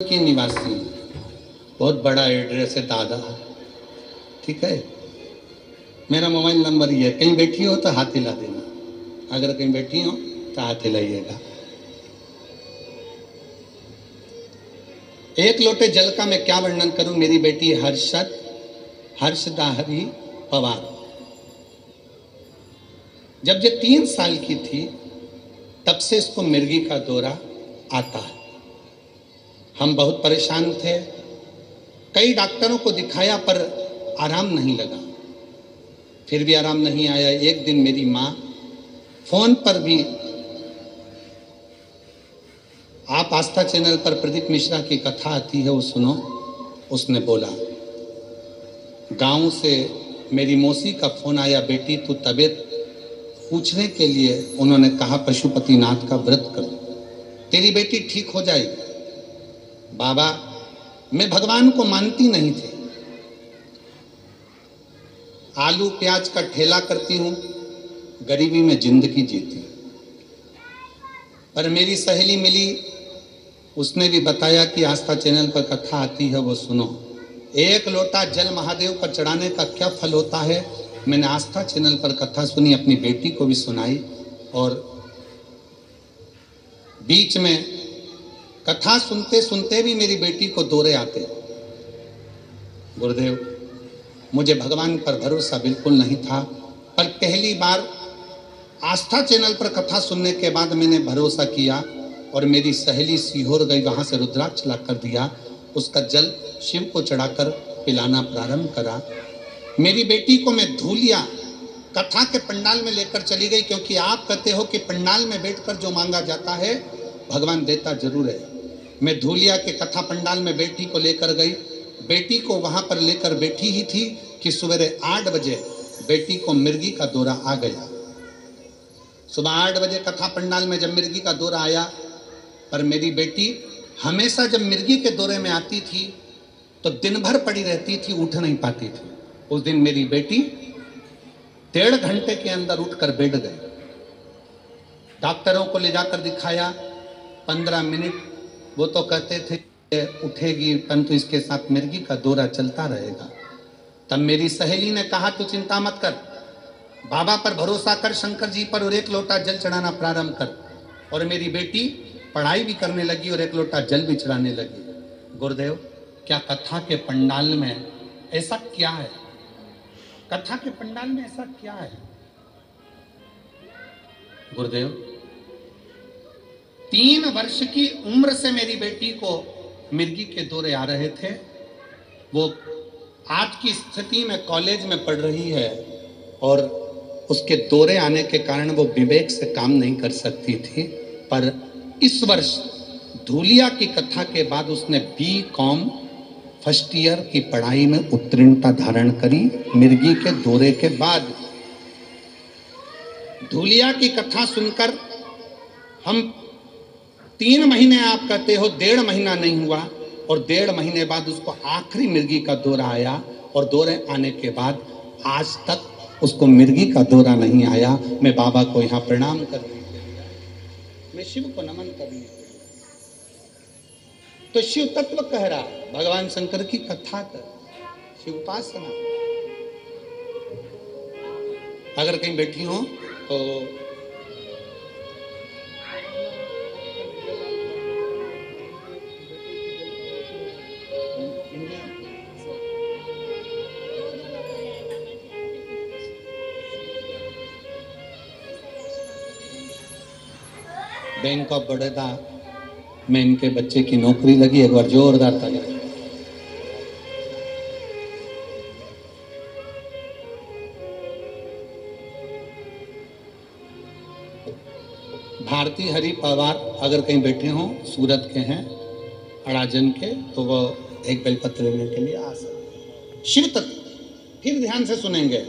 की निवासी, बहुत बड़ा एड्रेस है दादा, ठीक है। मेरा मोबाइल नंबर ये है, कहीं बैठी हो तो हाथ हिला देना, अगर कहीं बैठी हो तो हाथ हिलाइएगा। एक लोटे जल का मैं क्या वर्णन करूं। मेरी बेटी हर्षदाहरी पवार, जब ये 3 साल की थी तब से इसको मिर्गी का दौरा आता है। हम बहुत परेशान थे, कई डॉक्टरों को दिखाया पर आराम नहीं लगा, फिर भी आराम नहीं आया। एक दिन मेरी माँ फोन पर भी, आप आस्था चैनल पर प्रदीप मिश्रा की कथा आती है वो सुनो, उसने बोला गांव से मेरी मौसी का फोन आया, बेटी तू तबीयत पूछने के लिए। उन्होंने कहा पशुपतिनाथ का व्रत कर, तेरी बेटी ठीक हो जाएगी। बाबा, मैं भगवान को मानती नहीं थी, आलू प्याज का ठेला करती हूं, गरीबी में जिंदगी जीती। पर मेरी सहेली मिली, उसने भी बताया कि आस्था चैनल पर कथा आती है वो सुनो। 1 लोटा जल महादेव पर चढ़ाने का क्या फल होता है, मैंने आस्था चैनल पर कथा सुनी, अपनी बेटी को भी सुनाई। और बीच में कथा सुनते सुनते भी मेरी बेटी को दौरे आते। गुरुदेव, मुझे भगवान पर भरोसा बिल्कुल नहीं था, पर पहली बार आस्था चैनल पर कथा सुनने के बाद मैंने भरोसा किया और मेरी सहेली सीहोर गई, वहां से रुद्राक्ष ला कर दिया, उसका जल शिव को चढ़ाकर पिलाना प्रारंभ करा। मेरी बेटी को मैं धूलिया कथा के पंडाल में लेकर चली गई, क्योंकि आप कहते हो कि पंडाल में बैठकर जो मांगा जाता है भगवान देता जरूर है। मैं धूलिया के कथा पंडाल में बेटी को लेकर गई, बेटी को वहां पर लेकर बैठी ही थी कि सवेरे 8 बजे बेटी को मिर्गी का दौरा आ गया। सुबह 8 बजे कथा पंडाल में जब मिर्गी का दौरा आया, पर मेरी बेटी हमेशा जब मिर्गी के दौरे में आती थी तो दिन भर पड़ी रहती थी, उठ नहीं पाती थी। उस दिन मेरी बेटी 1.5 घंटे के अंदर उठकर बैठ गई। डॉक्टरों को ले जाकर दिखाया, 15 मिनट वो तो कहते थे उठेगी, परंतु इसके साथ मिर्गी का दौरा चलता रहेगा। तब मेरी सहेली ने कहा तू चिंता मत कर, बाबा पर भरोसा कर, शंकर जी पर, और 1 लोटा जल चढ़ाना प्रारंभ कर। और मेरी बेटी पढ़ाई भी करने लगी और 1 लोटा जल भी चढ़ाने लगी। गुरुदेव, क्या कथा के पंडाल में ऐसा क्या है, कथा के पंडाल में ऐसा क्या है। गुरुदेव, 3 वर्ष की उम्र से मेरी बेटी को मिर्गी के दौरे आ रहे थे। वो आज की स्थिति में कॉलेज में पढ़ रही है और उसके दौरे आने के कारण वो विवेक से काम नहीं कर सकती थी। पर इस वर्ष धूलिया की कथा के बाद उसने BCom फर्स्ट ईयर की पढ़ाई में उत्तीर्णता धारण करी। मिर्गी के दौरे के बाद धूलिया की कथा सुनकर हम 3 महीने, आप कहते हो 1.5 महीना नहीं हुआ, और 1.5 महीने बाद उसको आखिरी मिर्गी का दौरा आया। और दौरे आने के बाद आज तक उसको मिर्गी का दौरा नहीं आया। मैं बाबा को यहाँ प्रणाम करने के लिए, मैं शिव को नमन करने के लिए, तो शिव तत्व कह रहा है, भगवान शंकर की कथा कर, शिव उपासना। अगर कहीं बैठी हो तो बैंक ऑफ बड़ौदा में इनके बच्चे की नौकरी लगी। एक बार जोरदार ताली। भारती हरि पवार अगर कहीं बैठे हों, सूरत के हैं, अड़ाजन के, तो वो एक बेलपत्र लेने के लिए आ सकते। शिव तत्व फिर ध्यान से सुनेंगे।